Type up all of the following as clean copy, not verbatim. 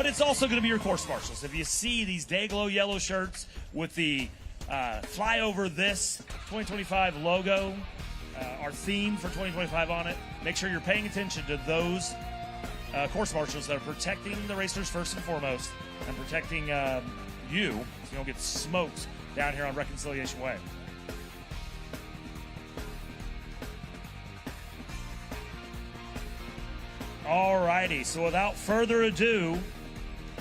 but it's also going to be your course marshals. If you see these day-glow yellow shirts with the Fly Over This 2025 logo, our theme for 2025 on it, make sure you're paying attention to those course marshals that are protecting the racers first and foremost, and protecting you so you don't get smoked down here on Reconciliation Way. All righty, so without further ado,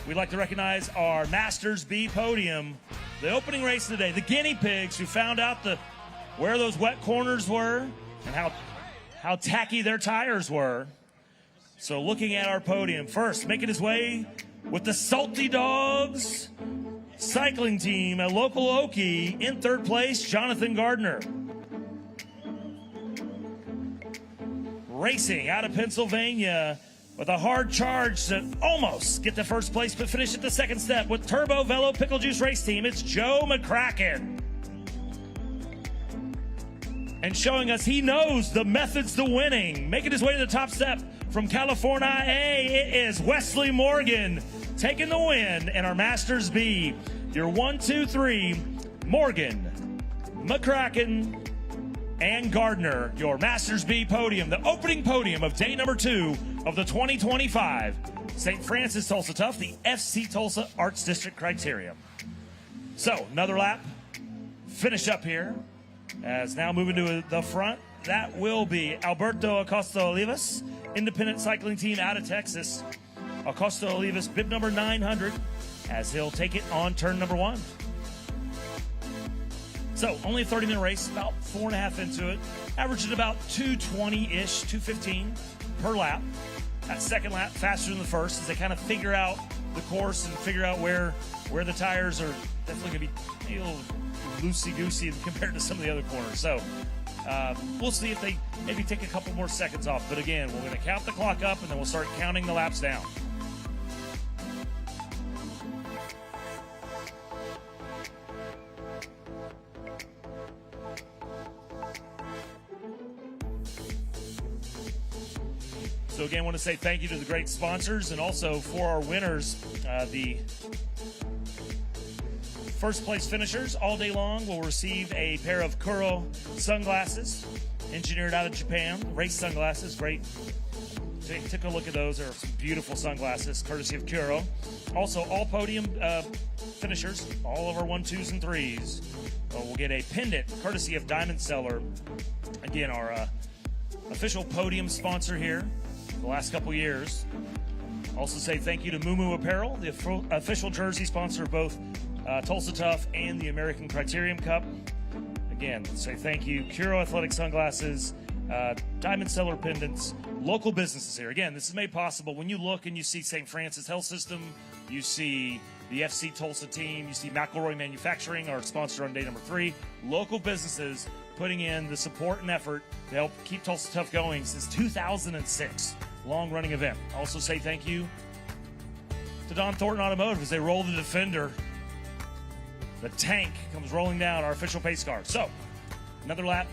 we'd like to recognize our Masters B podium, the opening race of the day, the guinea pigs who found out where those wet corners were and how tacky their tires were. So looking at our podium, first making his way with the Salty Dogs cycling team, a local Okie, in third place, Jonathan Gardner. Racing out of Pennsylvania with a hard charge to almost get to first place, but finish at the second step with Turbo Velo Pickle Juice Race Team. It's Joe McCracken. And showing us he knows the methods to winning. Making his way to the top step from California A, it is Wesley Morgan taking the win in our Masters B. Your 1, 2, 3, Morgan, McCracken, and Gardner, your Masters B podium, the opening podium of day number 2 of the 2025 St. Francis Tulsa Tough, the FC Tulsa Arts District Criterium. So, another lap, finish up here, as now moving to the front, that will be Alberto Acosta Olivas, independent cycling team out of Texas. Acosta Olivas, bib number 900, as he'll take it on turn number 1. So, only a 30-minute race, about 4.5 into it. Averaging about 220-ish, 215 per lap. That second lap faster than the first as they kind of figure out the course and figure out where the tires are definitely going to be a little loosey-goosey compared to some of the other corners. So, we'll see if they maybe take a couple more seconds off. But again, we're going to count the clock up and then we'll start counting the laps down. So again, I want to say thank you to the great sponsors, and also for our winners, the first place finishers all day long will receive a pair of Kuro sunglasses, engineered out of Japan, race sunglasses, great. Take a look at those. There are some beautiful sunglasses, courtesy of Kuro. Also, all podium finishers, all of our 1, 2s, and 3s, will get a pendant, courtesy of Diamond Seller. Again, our official podium sponsor here the last couple years. Also say thank you to Moo Apparel, the official jersey sponsor of both Tulsa Tough and the American Criterium Cup. Again, say thank you. Kuro Athletic Sunglasses, Diamond Seller pendants, local businesses here. Again, this is made possible when you look and you see St. Francis Health System, you see the FC Tulsa team, you see McElroy Manufacturing, our sponsor on day number 3. Local businesses putting in the support and effort to help keep Tulsa Tough going since 2006. Long-running event. Also say thank you to Don Thornton Automotive as they roll the Defender. The tank comes rolling down, our official pace car. So, another lap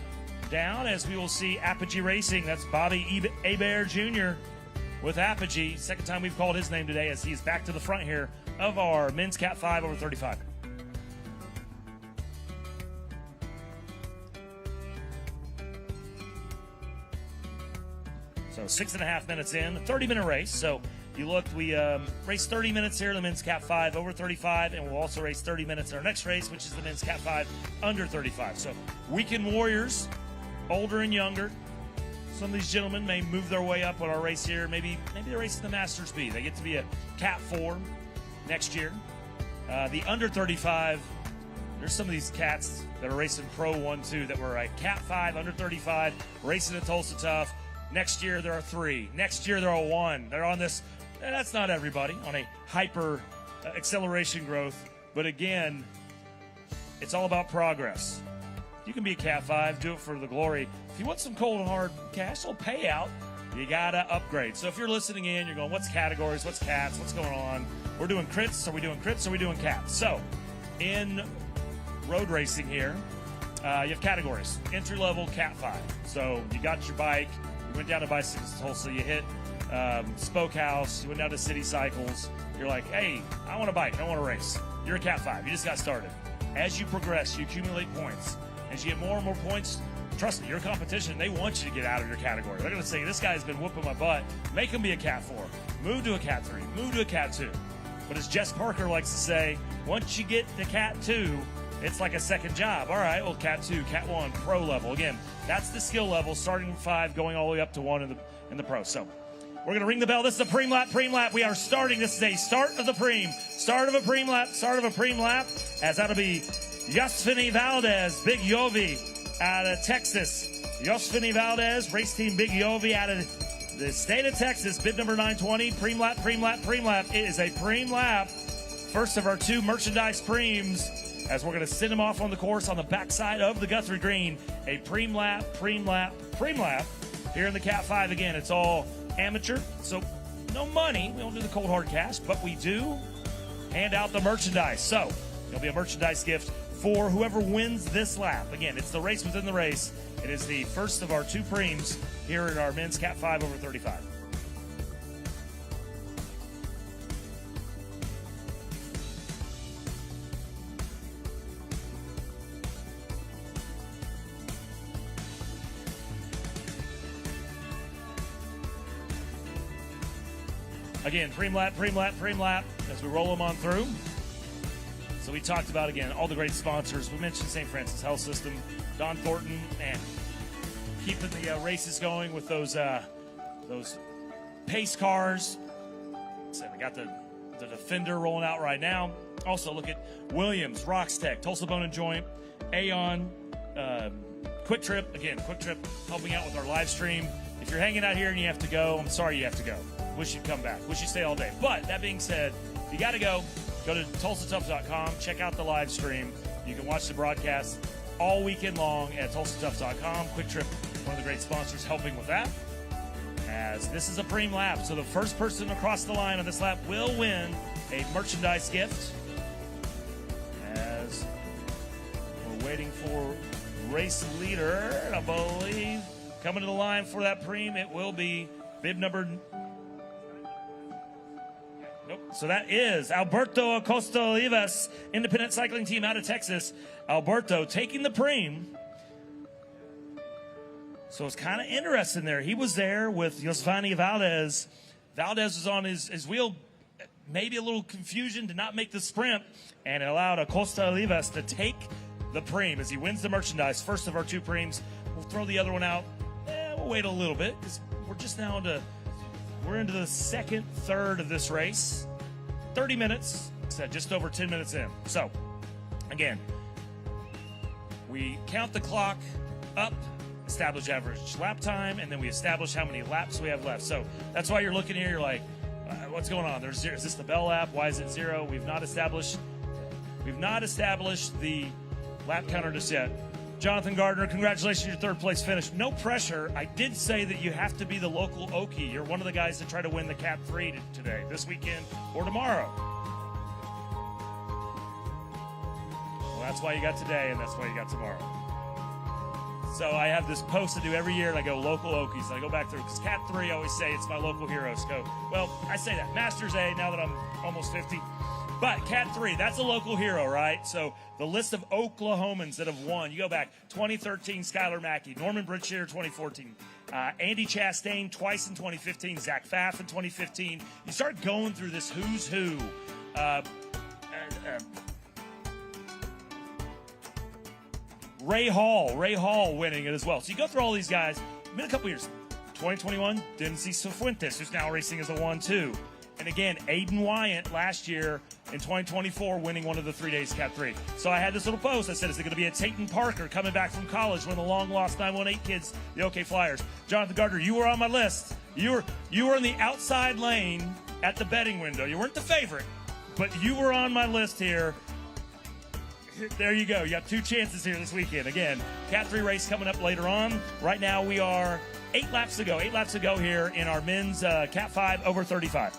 down as we will see Apogee Racing. That's Bobby Hebert Jr. with Apogee. Second time we've called his name today as he's back to the front here of our men's Cat 5 over 35. So 6.5 minutes in, a 30-minute race. So you looked, we raced 30 minutes here in the men's Cat 5 over 35, and we'll also race 30 minutes in our next race, which is the men's Cat 5 under 35. So weekend warriors, older and younger. Some of these gentlemen may move their way up on our race here. Maybe they're racing the Masters B. They get to be a Cat 4 next year. The under 35, there's some of these cats that are racing Pro 1-2 that were a Cat 5 under 35, racing at Tulsa Tough. Next year, there are 3. Next year, there are 1. They're on this. That's not everybody on a hyper acceleration growth. But again, it's all about progress. You can be a Cat 5, do it for the glory. If you want some cold and hard cash, little payout, you got to upgrade. So if you're listening in, you're going, what's categories, what's cats, what's going on? We're doing crits, are we doing crits, are we doing cats? So in road racing here, you have categories. Entry-level Cat 5. So you got your bike. You went down to Bicycles Tulsa, you hit Spoke House, you went down to City Cycles. You're like, hey, I want to bike, I want to race. You're a Cat 5. You just got started. As you progress, you accumulate points. As you get more and more points, trust me, your competition, they want you to get out of your category. They're going to say, this guy's been whooping my butt. Make him be a Cat 4. Move to a Cat 3. Move to a Cat 2. But as Jess Parker likes to say, once you get to Cat 2, it's like a second job. All right, well, Cat 2, Cat 1, pro level. Again, that's the skill level, starting from 5, going all the way up to 1 in the pro. So we're going to ring the bell. This is a preem lap. We are starting. This is a start of the preem. Start of a preem lap. As that'll be Yosfini Valdez, Big Yovi out of Texas. Yosfini Valdez, race team Big Yovi out of the state of Texas, bib number 920. Preem lap. It is a preem lap. First of our 2 merchandise preems, as we're going to send him off on the course on the backside of the Guthrie Green. A preem lap here in the Cat 5. Again, it's all amateur, so no money. We don't do the cold hard cash, but we do hand out the merchandise. So there'll be a merchandise gift for whoever wins this lap. Again, it's the race within the race. It is the first of our 2 preems here in our men's Cat 5 over 35. Again, preem lap, as we roll them on through. So we talked about, again, all the great sponsors. We mentioned St. Francis Health System, Don Thornton, and keeping the races going with those pace cars. So we got the Defender rolling out right now. Also, look at Williams, Roxtech, Tulsa Bone and Joint, Aon, Quick Trip. Again, Quick Trip helping out with our live stream. If you're hanging out here and you have to go, I'm sorry you have to go. Wish you'd come back. Wish you'd stay all day. But that being said, if you got to go to TulsaTough.com. Check out the live stream. You can watch the broadcast all weekend long at TulsaTough.com. Quick Trip, one of the great sponsors, helping with that. As this is a preem lap, so the first person across the line on this lap will win a merchandise gift. As we're waiting for race leader, I believe, coming to the line for that preem, it will be bib number. Nope. So that is Alberto Acosta Olivas, independent cycling team out of Texas. Alberto taking the preem. So it's kind of interesting there. He was there with Yosvani Valdez. Valdez was on his wheel. Maybe a little confusion to not make the sprint, and it allowed Acosta Olivas to take the preem as he wins the merchandise. First of our 2 preems. We'll throw the other one out. We'll wait a little bit because we're just now we're into the second third of this race. 30 minutes, just over 10 minutes in. So, again, we count the clock up, establish average lap time, and then we establish how many laps we have left. So that's why you're looking here, you're like, what's going on? There's 0. Is this the bell lap? Why is it 0? We've not established the lap counter just yet. Jonathan Gardner, congratulations on your 3rd place finish. No pressure. I did say that you have to be the local Okie. You're one of the guys that try to win the Cat 3 today, this weekend, or tomorrow. Well, that's why you got today, and that's why you got tomorrow. So I have this post I do every year, and I go local Okies, and I go back through, because Cat 3, I always say it's my local heroes. Well, I say that. Masters A, now that I'm almost 50. But Cat 3, that's a local hero, right? So the list of Oklahomans that have won, you go back, 2013, Skylar Mackey, Norman Bridgehitter, 2014, Andy Chastain twice in 2015, Zach Pfaff in 2015. You start going through this who's who. Ray Hall winning it as well. So you go through all these guys. It's been a couple years. 2021, Denzi Cifuentes, who's now racing as a 1-2. And again, Aiden Wyant last year in 2024 winning one of the 3 days Cat 3. So I had this little post. I said, is it going to be a Tayton Parker coming back from college, one of the long-lost 918 kids, the OK Flyers? Jonathan Gardner, you were on my list. You were in the outside lane at the betting window. You weren't the favorite, but you were on my list here. There you go. You got 2 chances here this weekend. Again, Cat 3 race coming up later on. Right now we are 8 laps to go. 8 laps to go here in our men's Cat 5 over 35.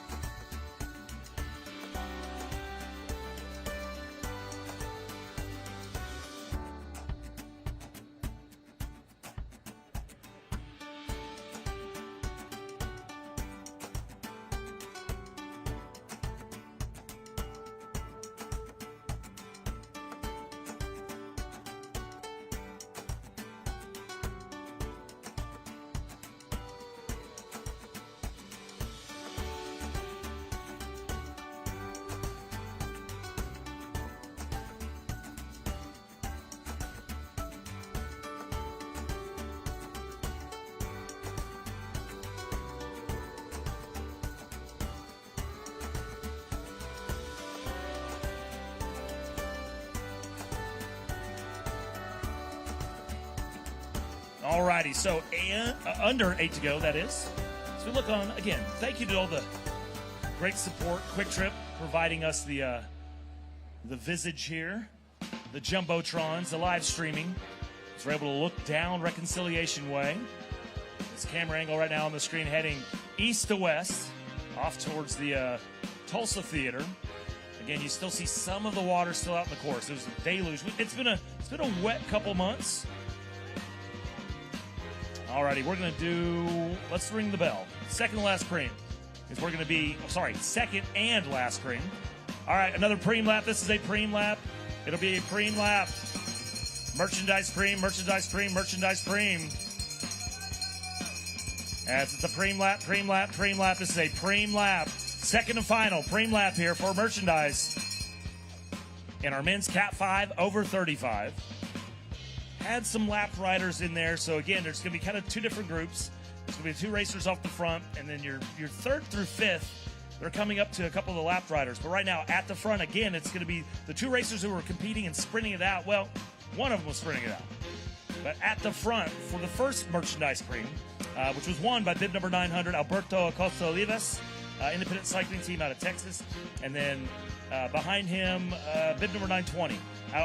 All righty, so under 8 to go, that is. So we look on, again, thank you to all the great support. Quick Trip providing us the visage here, the Jumbotrons, the live streaming. So we're able to look down Reconciliation Way. This camera angle right now on the screen heading east to west, off towards the Tulsa Theater. Again, you still see some of the water still out in the course. It was a deluge. It's been a wet couple months. Alrighty, we're going to do, let's ring the bell. Second to last preem is we're going to be, second and last preem. All right, another preem lap. This is a preem lap. It'll be a preem lap. Merchandise preem, merchandise preem, merchandise preem. As it's a preem lap, preem lap, preem lap. This is a preem lap. Second and final preem lap here for merchandise. In our men's Cat 5 over 35. Had some lap riders in there, so again, there's going to be kind of two different groups. There's going to be two racers off the front, and then your third through fifth, they're coming up to a couple of the lap riders. But right now, at the front, again, it's going to be the two racers who were competing and sprinting it out. Well, one of them was sprinting it out. But at the front, for the first merchandise preem, which was won by bib number 900, Alberto Acosta Olivas, independent cycling team out of Texas. And then behind him, bib number 920.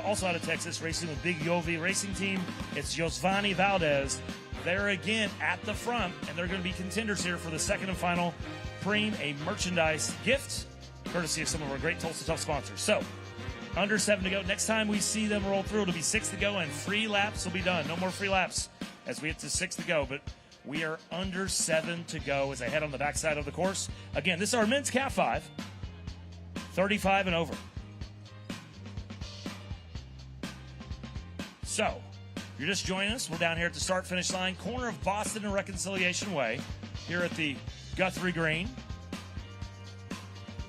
Also out of Texas, racing with Big Yovi Racing Team. It's Josvani Valdez. They're again at the front, and they're going to be contenders here for the second and final preem, a merchandise gift, courtesy of some of our great Tulsa Tough sponsors. So, under 7 to go. Next time we see them roll through, it'll be 6 to go, and free laps will be done. No more free laps as we get to 6 to go, but we are under 7 to go as I head on the backside of the course. Again, this is our men's Cat 5, 35 and over. So, if you're just joining us, we're down here at the start-finish line, corner of Boston and Reconciliation Way, here at the Guthrie Green.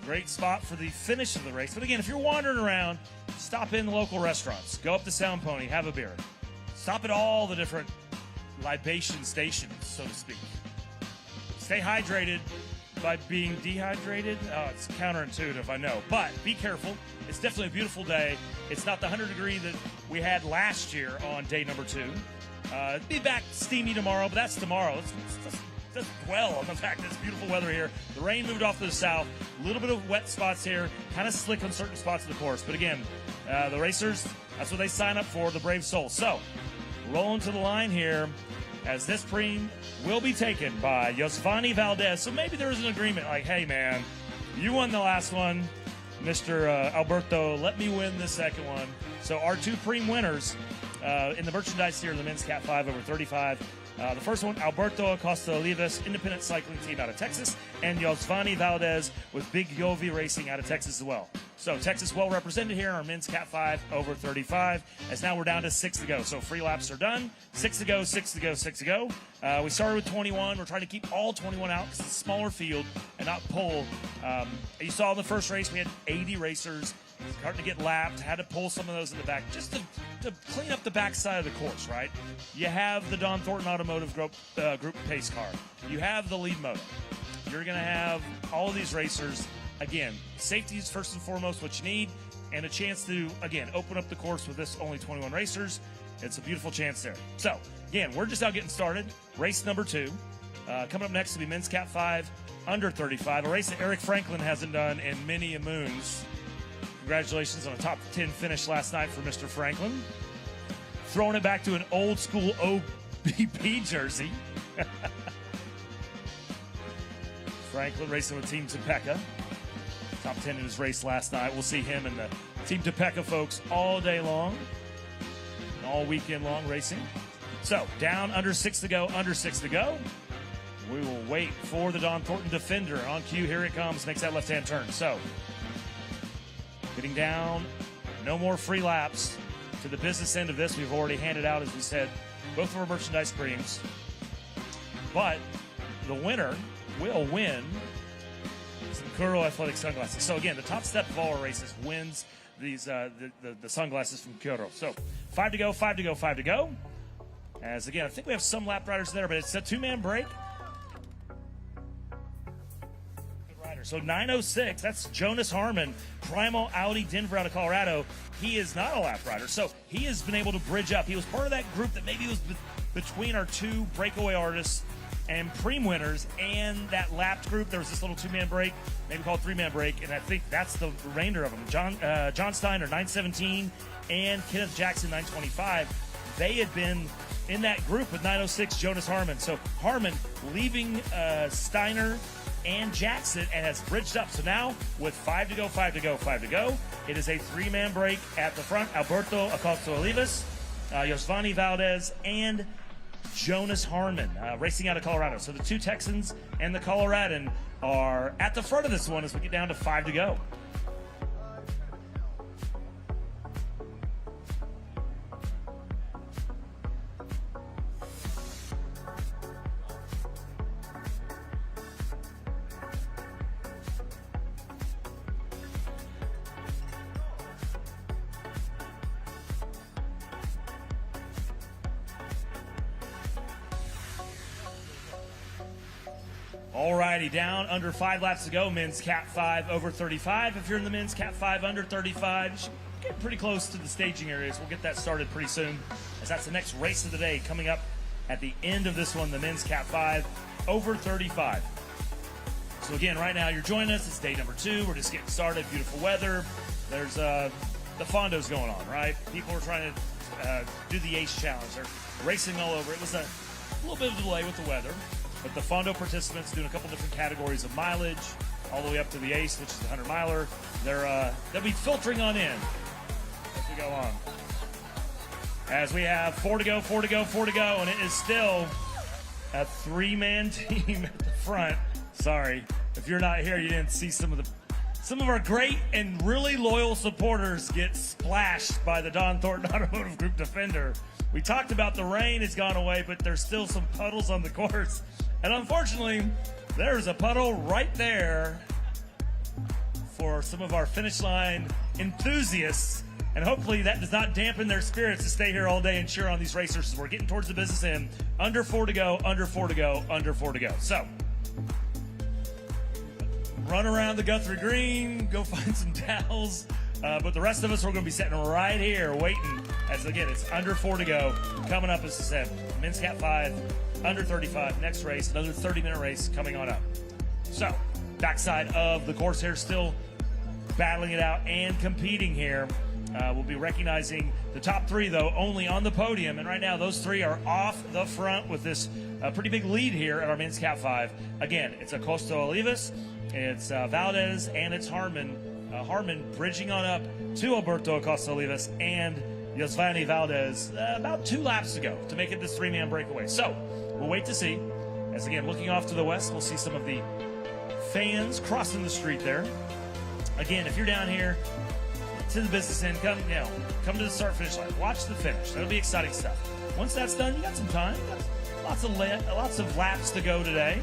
Great spot for the finish of the race. But again, if you're wandering around, stop in the local restaurants. Go up to Sound Pony, have a beer. Stop at all the different libation stations, so to speak. Stay hydrated by being dehydrated. Oh, it's counterintuitive, I know. But be careful. It's definitely a beautiful day. It's not the 100-degree that we had last year on day number 2. It'll be back steamy tomorrow, but that's tomorrow. Let's dwell on the fact that it's beautiful weather here. The rain moved off to the south. A little bit of wet spots here. Kind of slick on certain spots of the course. But again, the racers, that's what they sign up for, the brave souls. So, rolling to the line here as this preem will be taken by Josvani Valdez. So maybe there was an agreement like, hey, man, you won the last one. Mr. Alberto, let me win the second one. So our two preem winners in the merchandise here in the men's Cat 5 over 35. The first one, Alberto Acosta Olivas, independent cycling team out of Texas, and Josvani Valdez with Big Yovi Racing out of Texas as well. So Texas well represented here in our men's Cat 5 over 35, as now we're down to 6 to go. So free laps are done. 6 to go, 6 to go, 6 to go. We started with 21. We're trying to keep all 21 out because it's a smaller field and not pull. You saw in the first race we had 80 racers starting to get lapped, had to pull some of those in the back just to clean up the backside of the course, right? You have the Don Thornton Automotive Group pace car. You have the lead moto. You're going to have all of these racers. Again, safety is first and foremost what you need, and a chance to, again, open up the course with this only 21 racers. It's a beautiful chance there. So, again, we're just out getting started. Race number 2. Coming up next will be men's Cat 5 under 35, a race that Eric Franklin hasn't done in many a moons. Congratulations on a top 10 finish last night for Mr. Franklin. Throwing it back to an old school OBP jersey. Franklin racing with Team Topeka. Top 10 in his race last night. We'll see him and the Team Topeka folks all day long. All weekend long racing. So, down under 6 to go, under 6 to go. We will wait for the Don Thornton Defender. On cue, here it comes. Makes that left-hand turn. So, getting down. No more free laps. To the business end of this, we've already handed out, as we said, both of our merchandise preems. But the winner will win some Kuro Athletic sunglasses. So again, the top step of all our races wins these the sunglasses from Kuro. So 5 to go, 5 to go, 5 to go. As again, I think we have some lap riders there, but it's a 2-man break. Good rider. So 906, that's Jonas Harmon, Primal Audi Denver out of Colorado. He is not a lap rider, so he has been able to bridge up. He was part of that group that maybe was between our two breakaway artists and preem winners and that lapped group. There was this little two-man break, maybe called three-man break, and I think that's the remainder of them. John Steiner, 917, and Kenneth Jackson, 925. They had been in that group with 906, Jonas Harmon. So Harmon leaving Steiner and Jackson and has bridged up. So now with 5 to go, it is a three-man break at the front. Alberto Acosta-Olivas, Yosvani Valdez, and Jonas Harmon racing out of Colorado. So the two Texans and the Coloradan are at the front of this one as we get down to 5 to go. Alrighty, down under 5 laps to go. Men's Cat 5 over 35. If you're in the men's Cat 5 under 35, you should get pretty close to the staging areas. We'll get that started pretty soon, as that's the next race of the day coming up at the end of this one, the men's Cat 5 over 35. So again, right now you're joining us. It's day number 2. We're just getting started. Beautiful weather. There's the fondos going on, right? People are trying to do the ACE challenge. They're racing all over. It was a little bit of a delay with the weather. But the Fondo participants doing a couple different categories of mileage, all the way up to the ACE, which is the 100-miler. They'll be filtering on in as we go on. As we have 4 to go, and it is still a three-man team at the front. Sorry, if you're not here, you didn't see some of our great and really loyal supporters get splashed by the Don Thornton Automotive Group Defender. We talked about the rain has gone away, but there's still some puddles on the course. And unfortunately, there's a puddle right there for some of our finish line enthusiasts. And hopefully that does not dampen their spirits to stay here all day and cheer on these racers as we're getting towards the business end. Under 4 to go, under 4 to go, under 4 to go. So, run around the Guthrie Green, go find some towels. But the rest of us are going to be sitting right here waiting as, again, it's under 4 to go. Coming up, as I said, men's Cat 5, under 35, next race, another 30-minute race coming on up. So, backside of the course here, still battling it out and competing here. We'll be recognizing the top 3, though, only on the podium. And right now, those 3 are off the front with this pretty big lead here at our men's Cat 5. Again, it's Acosta Olivas, it's Valdez, and it's Harmon. Harmon bridging on up to Alberto Acosta Olivas and Yosvani Valdez about 2 laps to go to make it this 3-man breakaway. So we'll wait to see. As again, looking off to the west, we'll see some of the fans crossing the street there. Again, if you're down here to the business end, come to the start finish line. Watch the finish. That'll be exciting stuff. Once that's done, you got some time. You got lots of laps to go today.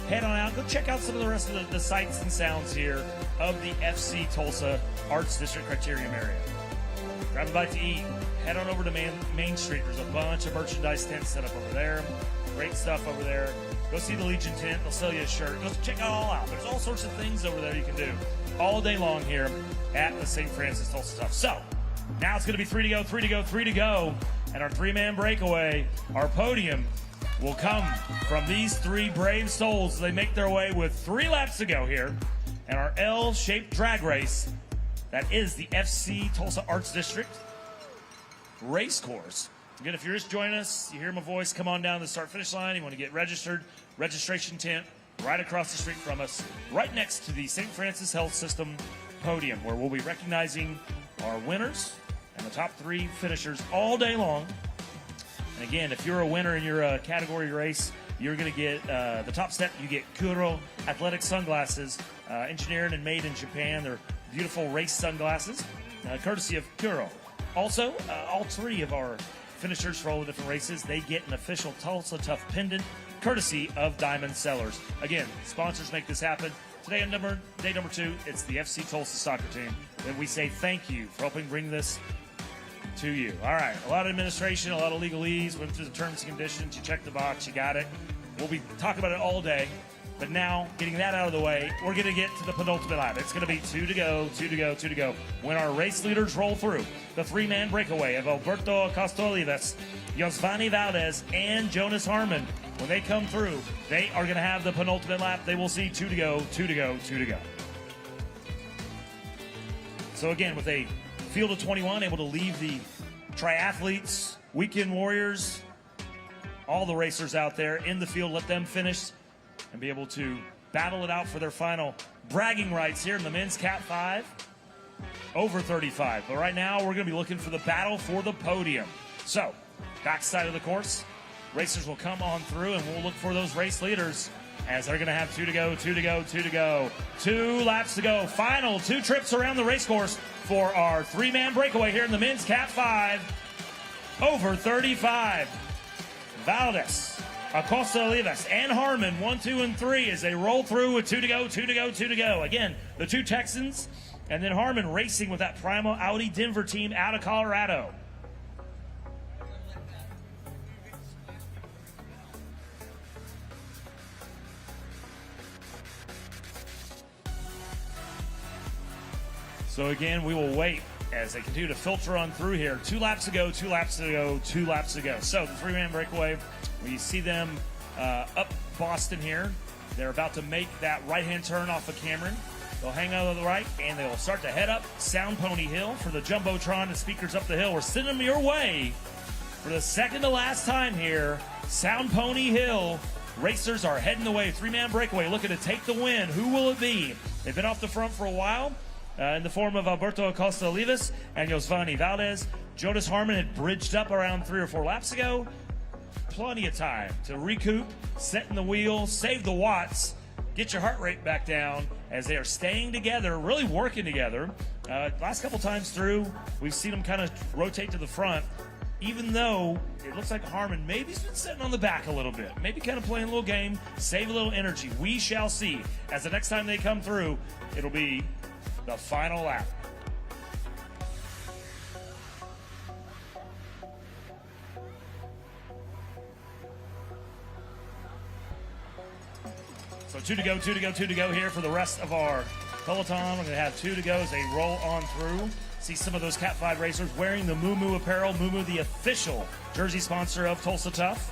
Head on out. Go check out some of the rest of the sights and sounds here of the FC Tulsa Arts District Criterium area. Grab a bite to eat. Head on over to Main Street. There's a bunch of merchandise tents set up over there. Great stuff over there. Go see the Legion tent. They'll sell you a shirt. Go check it all out. There's all sorts of things over there you can do all day long here at the St. Francis Tulsa Stuff. So now it's going to be 3 to go, 3 to go, 3 to go. And our 3-man breakaway, our podium, will come from these 3 brave souls as they make their way with 3 laps to go here. And our L-shaped drag race, that is the FC Tulsa Arts District race course. Again, if you're just joining us, you hear my voice, come on down to the start-finish line. You want to get registered, registration tent right across the street from us, right next to the St. Francis Health System podium, where we'll be recognizing our winners and the top 3 finishers all day long. And again, if you're a winner in your category race, you're going to get the top step. You get Kuro athletic sunglasses, engineered and made in Japan. They're beautiful race sunglasses, courtesy of Kuro. Also, all 3 of our finishers for all the different races, they get an official Tulsa Tough pendant, courtesy of Diamond Sellers. Again, sponsors make this happen. Today on day number 2, it's the FC Tulsa soccer team. And we say thank you for helping bring this to you. All right, a lot of administration, a lot of legalese, went through the terms and conditions, you checked the box, you got it. We'll be talking about it all day. But now, getting that out of the way, we're going to get to the penultimate lap. It's going to be 2 to go, 2 to go, 2 to go. When our race leaders roll through, the three-man breakaway of Alberto Acosta-Olivas, Josvani Valdez, and Jonas Harmon, when they come through, they are going to have the penultimate lap. They will see 2 to go, 2 to go, 2 to go. So again, with a field of 21, able to leave the triathletes, weekend warriors, all the racers out there in the field, let them finish and be able to battle it out for their final bragging rights here in the men's Cat 5 over 35. But right now, we're going to be looking for the battle for the podium. So, backside of the course, racers will come on through, and we'll look for those race leaders as they're going to have 2 to go, 2 to go, 2 to go. 2 laps to go. Final 2 trips around the race course for our three-man breakaway here in the men's Cat 5 over 35. Valdez, Acosta-Olivas, and Harmon, 1, 2, and 3 as they roll through with 2 to go, 2 to go, 2 to go. Again, the two Texans, and then Harmon racing with that Primo Audi Denver team out of Colorado. So again, we will wait as they continue to filter on through here. 2 laps to go, 2 laps to go, 2 laps to go. So the three-man breakaway, we see them up Boston here. They're about to make that right-hand turn off of Cameron. They'll hang out on the right, and they'll start to head up Sound Pony Hill for the Jumbotron and speakers up the hill. We're sending them your way for the second to last time here. Sound Pony Hill. Racers are heading the way. Three-man breakaway looking to take the win. Who will it be? They've been off the front for a while. In the form of Alberto Acosta-Olivas and Josvani Valdez. Jonas Harmon had bridged up around 3 or 4 laps ago. Plenty of time to recoup, set in the wheel, save the watts, get your heart rate back down as they are staying together, really working together. Last couple times through, we've seen them kind of rotate to the front, even though it looks like Harmon maybe's been sitting on the back a little bit, maybe kind of playing a little game, save a little energy. We shall see. As the next time they come through, it'll be the final lap. So 2 to go, 2 to go, 2 to go here for the rest of our peloton. We're going to have 2 to go as they roll on through. See some of those Cat 5 racers wearing the Moo Moo apparel. Moo Moo, the official jersey sponsor of Tulsa Tough.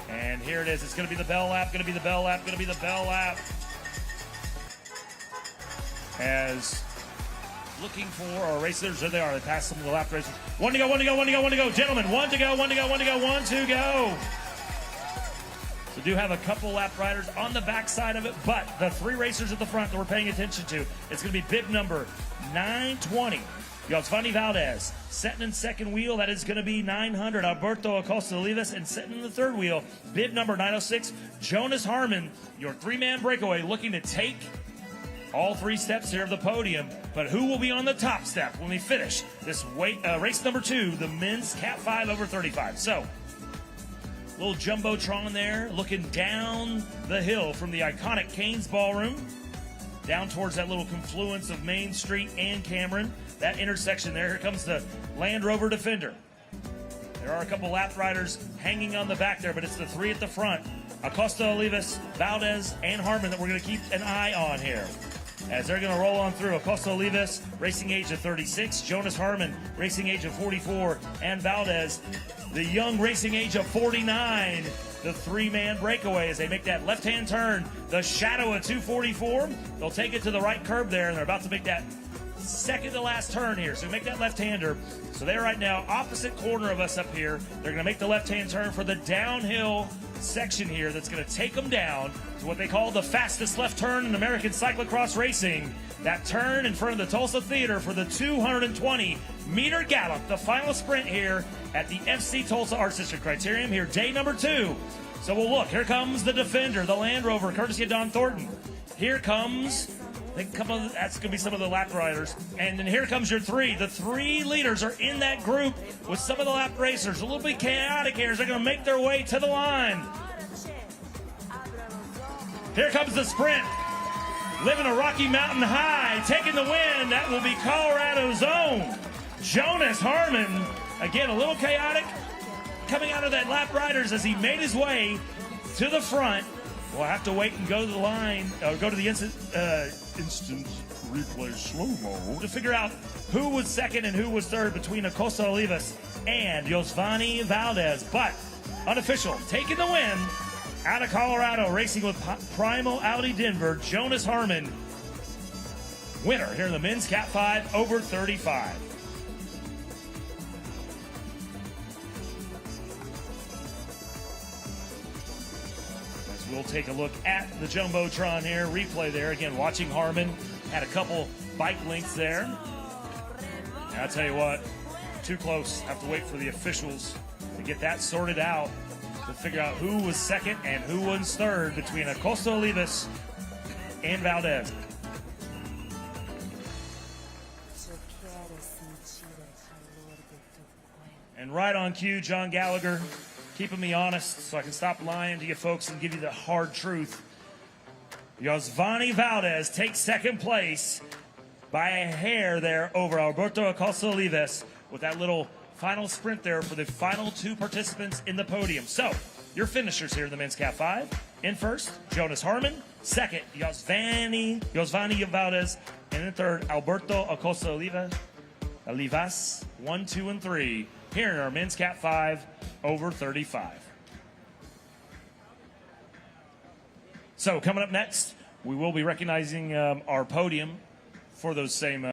And here it is. It's going to be the bell lap, going to be the bell lap, going to be the bell lap. As looking for our racers, there they are. They passed some of the lap racers. 1 to go, 1 to go, 1 to go, 1 to go. Gentlemen, 1 to go, 1 to go, 1 to go, 1 to go. So do have a couple lap riders on the backside of it, but the 3 racers at the front that we're paying attention to, it's going to be bib number 920. Josvani Valdez setting in second wheel. That is going to be 900. Alberto Acosta-Olivas, and setting in the third wheel, bib number 906. Jonas Harmon, your three-man breakaway, looking to take all 3 steps here of the podium, but who will be on the top step when we finish this race number 2, the men's Cat 5 over 35? So, little Jumbotron there, looking down the hill from the iconic Canes Ballroom, down towards that little confluence of Main Street and Cameron, that intersection there. Here comes the Land Rover Defender. There are a couple lap riders hanging on the back there, but it's the 3 at the front, Acosta-Olivas, Valdez, and Harmon, that we're going to keep an eye on here as they're going to roll on through. Acosta-Olivas, racing age of 36. Jonas Harmon, racing age of 44. And Valdez, the young racing age of 49. The three-man breakaway as they make that left-hand turn. The shadow of 244. They'll take it to the right curb there, and they're about to make that second to last turn here. So make that left-hander. So they're right now opposite corner of us up here. They're going to make the left-hand turn for the downhill section here that's going to take them down to what they call the fastest left turn in American cyclocross racing. That turn in front of the Tulsa Theater for the 220-meter gallop, the final sprint here at the FC Tulsa Arts District Criterium here, day number 2. So we'll look. Here comes the Defender, the Land Rover, courtesy of Don Thornton. Here comes, that's going to be some of the lap riders. And then here comes your 3. The 3 leaders are in that group with some of the lap racers. A little bit chaotic here as they're going to make their way to the line. Here comes the sprint. Living a Rocky Mountain high, taking the win. That will be Colorado's own Jonas Harmon. Again, a little chaotic coming out of that lap riders as he made his way to the front. We'll have to wait and go to the line, or go to the instant replay slow-mo to figure out who was second and who was third between Acosta Olivas and Yosvani Valdez. But unofficial, taking the win out of Colorado, racing with Primal Audi Denver, Jonas Harmon, winner here in the men's Cat 5 over 35. We'll take a look at the Jumbotron here, replay there. Again, watching Harmon, had a couple bike links there. And I'll tell you what, too close. Have to wait for the officials to get that sorted out to figure out who was second and who was third between Acosta Olivas and Valdez. And right on cue, John Gallagher, keeping me honest so I can stop lying to you folks and give you the hard truth. Yosvani Valdez takes second place by a hair there over Alberto Acosta Olivas with that little final sprint there for the final two participants in the podium. So, your finishers here in the men's Cat 5. In first, Jonas Harmon. Second, Yosvani Valdez. And in third, Alberto Acosta Olivas. 1, 2, and 3 here in our men's Cat 5 over 35. So coming up next, we will be recognizing our podium for those same